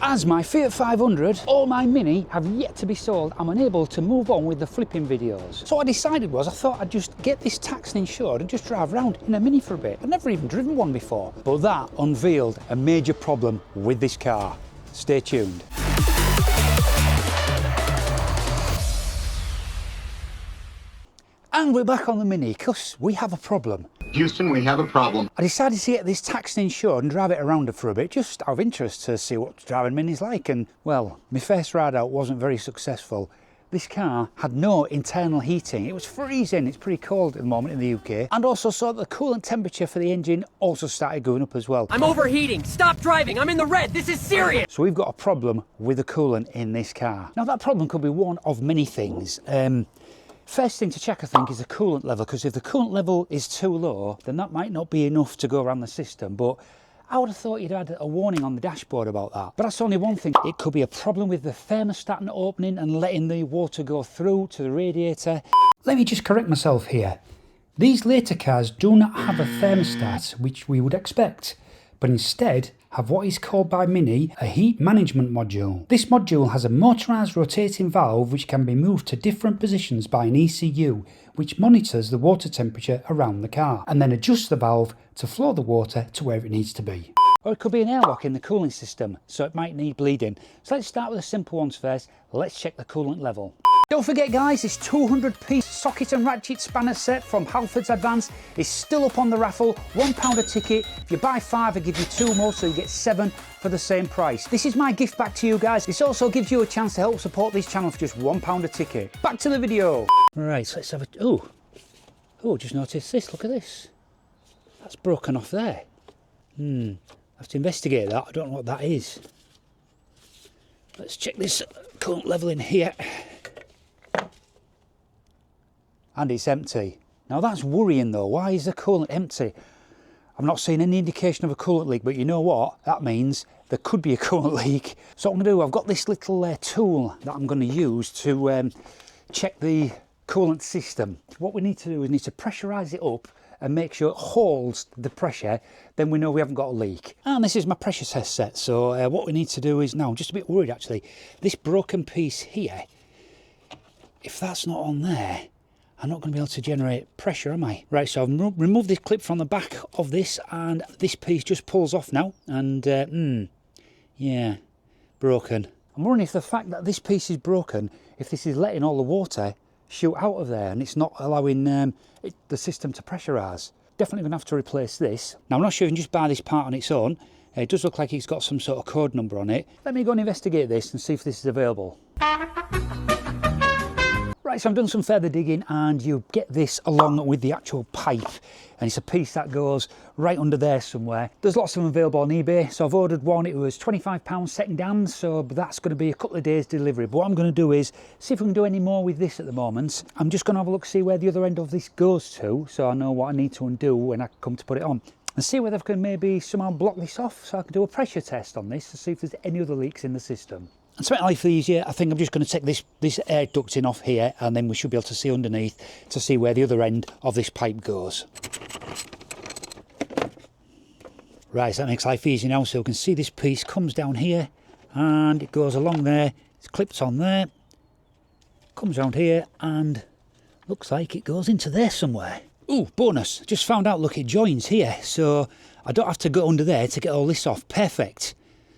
As my Fiat 500 or my Mini have yet to be sold, I'm unable to move on with the flipping videos. So what I decided was I thought I'd just get this taxed and insured and just drive around in a Mini for a bit. I've never even driven one before. But that unveiled a major problem with this car. Stay tuned. And we're back on the Mini because we have a problem. Houston, we have a problem. I decided to get this taxed and insured and drive it around for a bit, just out of interest to see what driving Mini's like. And well, my first ride out wasn't very successful. This car had no internal heating. It was freezing. It's pretty cold at the moment in the UK. And also saw that the coolant temperature for the engine also started going up as well. I'm overheating. Stop driving. I'm in the red. This is serious. So we've got a problem with the coolant in this car. Now that problem could be one of many things. First thing to check, I think, is the coolant level, because if the coolant level is too low, then that might not be enough to go around the system. But I would have thought you'd had a warning on the dashboard about that. But that's only one thing. It could be a problem with the thermostat not opening and letting the water go through to the radiator. Let me just correct myself here. These later cars do not have a thermostat, which we would expect, but instead have what is called by Mini a heat management module. This module has a motorised rotating valve which can be moved to different positions by an ECU, which monitors the water temperature around the car and then adjusts the valve to flow the water to where it needs to be. Or it could be an airlock in the cooling system, so it might need bleeding. So let's start with the simple ones first. Let's check the coolant level. Don't forget guys, this 200-piece socket and ratchet spanner set from HALFORDS Advanced is still up on the raffle, £1 a ticket. If you buy 5, I give you 2 more, so you get 7 for the same price. This is my gift back to you guys. This also gives you a chance to help support this channel for just £1 a ticket. Back to the video. Right, so let's have a, oh, just noticed this, look at this. That's broken off there. I have to investigate that, I don't know what that is. Let's check this coolant level in here. And it's empty. Now that's worrying though. Why is the coolant empty? I'm not seeing any indication of a coolant leak, but you know what? That means there could be a coolant leak. So what I'm going to do, I've got this little tool that I'm going to use to check the coolant system. What we need to do is need to pressurise it up and make sure it holds the pressure, then we know we haven't got a leak. And this is my pressure test set. So what we need to do is now, I'm just a bit worried actually, this broken piece here, if that's not on there, I'm not going to be able to generate pressure, am I? Right, so I've removed this clip from the back of this and this piece just pulls off now. And, yeah, broken. I'm wondering if the fact that this piece is broken, if this is letting all the water shoot out of there and it's not allowing the system to pressurise. Definitely going to have to replace this. Now, I'm not sure you can just buy this part on its own. It does look like it's got some sort of code number on it. Let me go and investigate this and see if this is available. Right, so I've done some further digging and you get this along with the actual pipe, and it's a piece that goes right under there somewhere. There's lots of them available on eBay, so I've ordered one. It was £25 second hand, so that's going to be a couple of days delivery. But what I'm going to do is see if we can do any more with this at the moment. I'm just going to have a look, see where the other end of this goes to, so I know what I need to undo when I come to put it on. And see whether I can maybe somehow block this off so I can do a pressure test on this to see if there's any other leaks in the system. And to make life easier, I think I'm just going to take this air ducting off here, and then we should be able to see underneath to see where the other end of this pipe goes. Right, so that makes life easy now, so we can see this piece comes down here and it goes along there, it's clipped on there, comes around here and looks like it goes into there somewhere. Ooh, bonus, just found out, look, it joins here, so I don't have to go under there to get all this off. Perfect.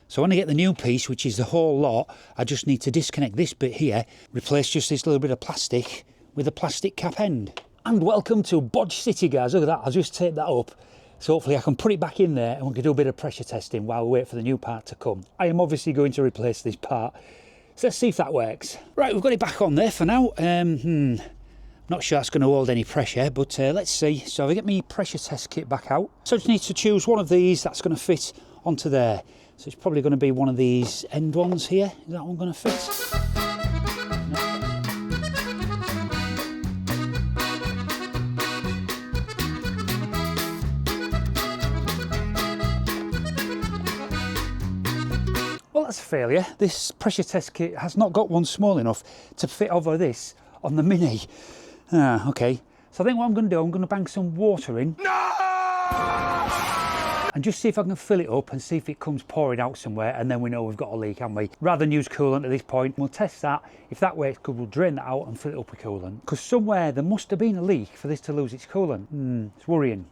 So when I get the new piece, which is the whole lot, I just need to disconnect this bit here, replace just this little bit of plastic with a plastic cap end. And welcome to Bodge City, guys. Look at that, I'll just tape that up. So hopefully I can put it back in there and we can do a bit of pressure testing while we wait for the new part to come. I am obviously going to replace this part, so let's see if that works. Right, we've got it back on there for now. Not sure that's going to hold any pressure, but let's see. So if I get my pressure test kit back out, so I just need to choose one of these that's going to fit onto there. So it's probably going to be one of these end ones here. Is that one going to fit? Well, that's a failure. This pressure test kit has not got one small enough to fit over this on the Mini. Okay. So I think what I'm going to do, I'm going to bang some water in. No! and just see if I can fill it up and see if it comes pouring out somewhere, and then we know we've got a leak, haven't we? Rather than use coolant at this point, we'll test that. If that works good, we'll drain that out and fill it up with coolant. Because somewhere there must have been a leak for this to lose its coolant. It's worrying.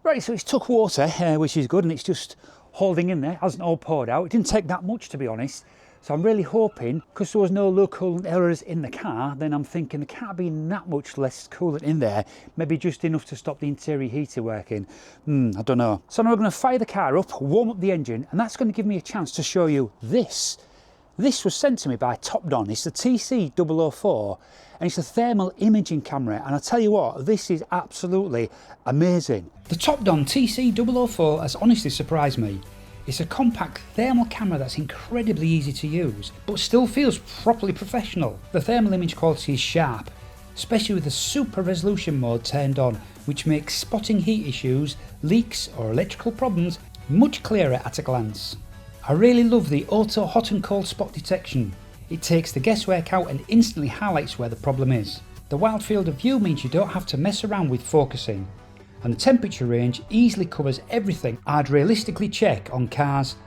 Right, so it's took water, which is good, and it's just holding in there, hasn't all poured out. It didn't take that much, to be honest. So I'm really hoping, because there was no low coolant errors in the car, then I'm thinking there can't be that much less coolant in there, maybe just enough to stop the interior heater working. I don't know. So now we're going to fire the car up, warm up the engine, and that's going to give me a chance to show you this. This was sent to me by TOPDON. It's the TC004, and it's a thermal imaging camera, and I tell you what, this is absolutely amazing. The TOPDON TC004 has honestly surprised me. It's a compact thermal camera that's incredibly easy to use, but still feels properly professional. The thermal image quality is sharp, especially with the super resolution mode turned on, which makes spotting heat issues, leaks or electrical problems much clearer at a glance. I really love the auto hot and cold spot detection. It takes the guesswork out and instantly highlights where the problem is. The wide field of view means you don't have to mess around with focusing, and the temperature range easily covers everything I'd realistically check on cars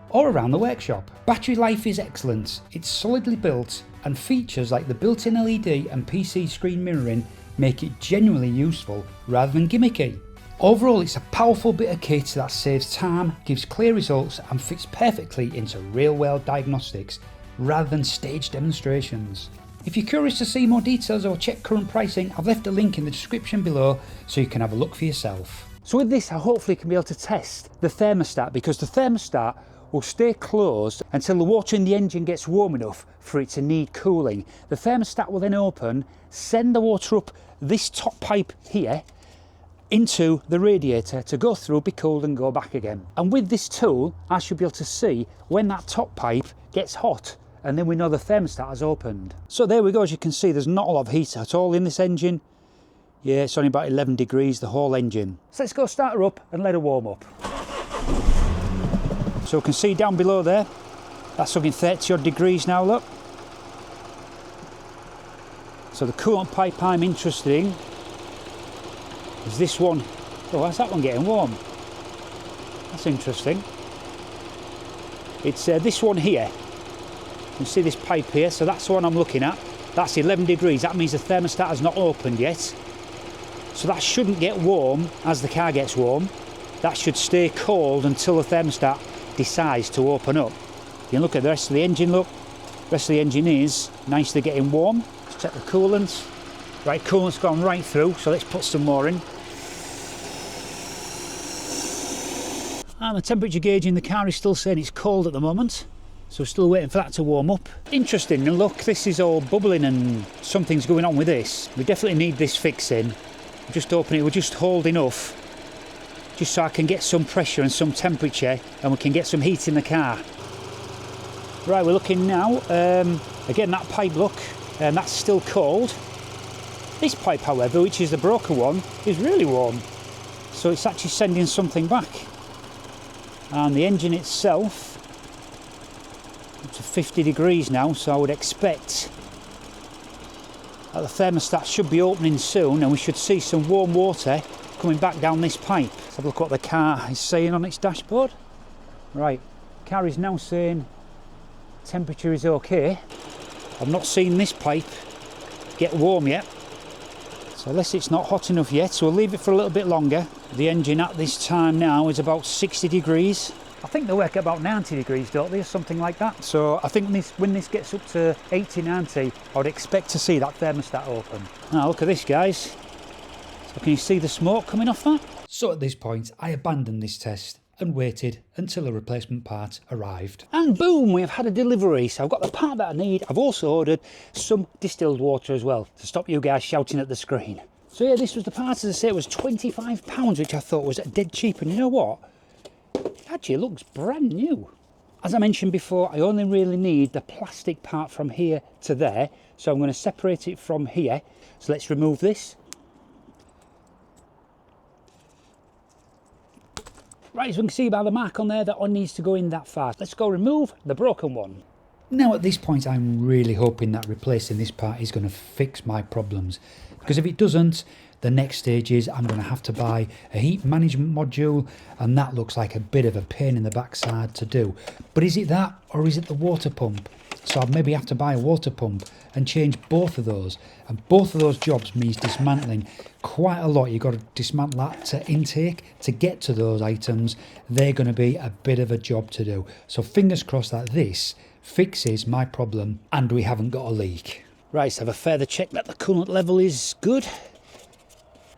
or around the workshop. Battery life is excellent, it's solidly built, and features like the built-in LED and PC screen mirroring make it genuinely useful rather than gimmicky. Overall, it's a powerful bit of kit that saves time, gives clear results, and fits perfectly into real-world diagnostics rather than staged demonstrations. If you're curious to see more details or check current pricing, I've left a link in the description below so you can have a look for yourself. So with this, I hopefully can be able to test the thermostat, because the thermostat will stay closed until the water in the engine gets warm enough for it to need cooling. The thermostat will then open, send the water up this top pipe here into the radiator to go through, be cooled and go back again. And with this tool, I should be able to see when that top pipe gets hot, and then we know the thermostat has opened. So there we go. As you can see, there's not a lot of heat at all in this engine. Yeah, it's only about 11 degrees, the whole engine. So let's go start her up and let her warm up. So you can see down below there, that's looking 30 odd degrees now, look. So the coolant pipe I'm interested in is this one. Oh, how's that one getting warm? That's interesting. It's this one here. You can see this pipe here, so that's the one I'm looking at. That's 11 degrees, that means the thermostat has not opened yet. So that shouldn't get warm as the car gets warm. That should stay cold until the thermostat decides to open up. You can look at the rest of the engine, look. The rest of the engine is nicely getting warm. Let's check the coolant. Right, coolant's gone right through, so let's put some more in. And the temperature gauge in the car is still saying it's cold at the moment. So we're still waiting for that to warm up. Interesting, and look, this is all bubbling and something's going on with this. We definitely need this fixing. I'm just hoping it will just hold enough, just so I can get some pressure and some temperature, and we can get some heat in the car. Right, we're looking now. Again, that pipe, look, and that's still cold. This pipe, however, which is the broken one, is really warm. So it's actually sending something back. And the engine itself, up to 50 degrees now, so I would expect that the thermostat should be opening soon, and we should see some warm water coming back down this pipe. Let's have a look what the car is saying on its dashboard. Right, car is now saying temperature is okay. I've not seen this pipe get warm yet, so unless it's not hot enough yet, so we'll leave it for a little bit longer. The engine at this time now is about 60 degrees. I think they work at about 90 degrees, don't they, or something like that. So I think when this gets up to 80, 90, I would expect to see that thermostat open. Now look at this, guys. So can you see the smoke coming off that? So at this point, I abandoned this test and waited until a replacement part arrived. And boom, we have had a delivery. So I've got the part that I need. I've also ordered some distilled water as well, to stop you guys shouting at the screen. So yeah, this was the part, as I say, it was £25, which I thought was dead cheap. And you know what? It actually looks brand new. As I mentioned before, I only really need the plastic part from here to there. So I'm going to separate it from here. So let's remove this. Right, as we can see by the mark on there, that one needs to go in that far. Let's go remove the broken one. Now at this point, I'm really hoping that replacing this part is going to fix my problems. Because if it doesn't, The next stage is I'm going to have to buy a heat management module, and that looks like a bit of a pain in the backside to do. But is it that, or is it the water pump? So I'll maybe have to buy a water pump and change both of those. And both of those jobs means dismantling quite a lot. You've got to dismantle that to intake to get to those items. They're going to be a bit of a job to do. So fingers crossed that this fixes my problem and we haven't got a leak. Right, so have a further check that the coolant level is good.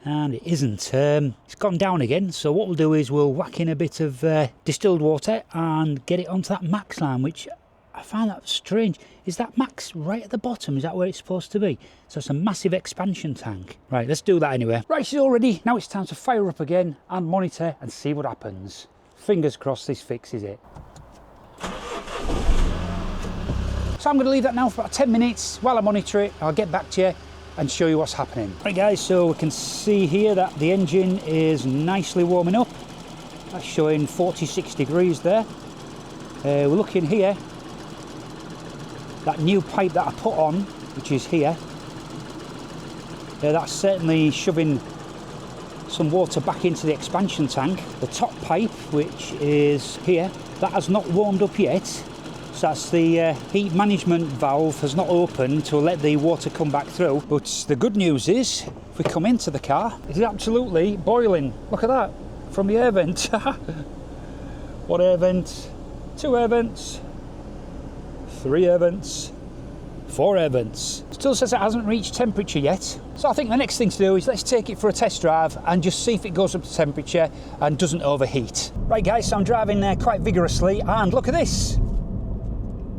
And it isn't. It's gone down again, so what we'll do is we'll whack in a bit of distilled water and get it onto that max line, which I find that strange. Is that max right at the bottom? Is that where it's supposed to be? So it's a massive expansion tank. Right, let's do that anyway. Right, she's all ready. Now it's time to fire up again and monitor and see what happens. Fingers crossed this fixes it. So I'm going to leave that now for about 10 minutes while I monitor it. I'll get back to you and show you what's happening. Right guys, so we can see here that the engine is nicely warming up. That's showing 46 degrees there. We're looking here. That new pipe that I put on, which is here, that's certainly shoving some water back into the expansion tank. The top pipe, which is here, that has not warmed up yet. So that's the heat management valve has not opened to let the water come back through. But the good news is, if we come into the car, it is absolutely boiling. Look at that, from the air vent. One air vent, 2 air vents, 3 air vents, 4 air vents. Still says it hasn't reached temperature yet. So I think the next thing to do is let's take it for a test drive and just see if it goes up to temperature and doesn't overheat. Right guys, so I'm driving quite vigorously and look at this.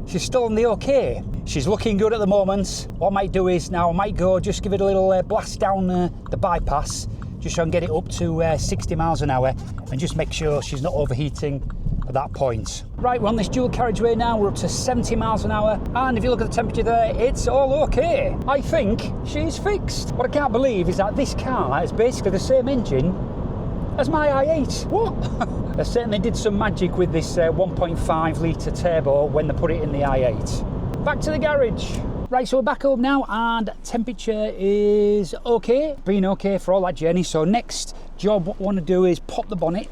She's still on the okay. She's looking good at the moment. What I might do is now I might go just give it a little blast down the bypass, just so I can get it up to 60 miles an hour and just make sure she's not overheating at that point. Right, we're on this dual carriageway now, we're up to 70 miles an hour, and if you look at the temperature there, it's all okay. I think she's fixed. What I can't believe is that this car is basically the same engine as my i8. What? They certainly did some magic with this 1.5 litre turbo when they put it in the i8. Back to the garage. Right, so we're back home now and temperature is okay. Been okay for all that journey. So next job, what we want to do is pop the bonnet.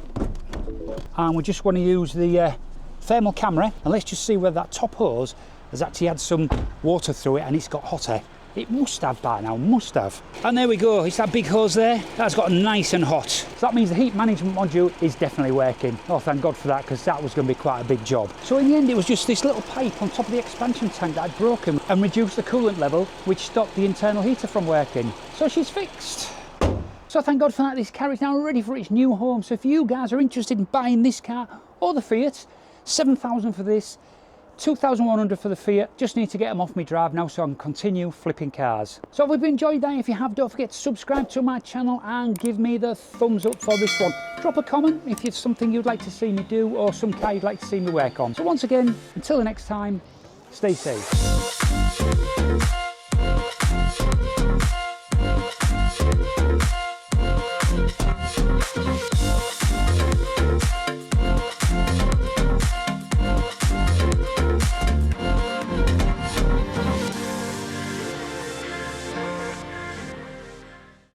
And we just want to use the thermal camera and let's just see whether that top hose has actually had some water through it and it's got hotter. It must have by now, must have. And there we go, it's that big hose there. That's got nice and hot. So that means the heat management module is definitely working. Oh, thank God for that, because that was going to be quite a big job. So in the end, it was just this little pipe on top of the expansion tank that had broken and reduced the coolant level, which stopped the internal heater from working. So she's fixed. So thank God for that, this car is now ready for its new home. So if you guys are interested in buying this car or the Fiat, 7,000 for this, 2,100 for the Fiat, just need to get them off my drive now so I can continue flipping cars. So if you've enjoyed that, if you have, don't forget to subscribe to my channel and give me the thumbs up for this one. Drop a comment if it's something you'd like to see me do or some car you'd like to see me work on. So once again, until the next time, stay safe.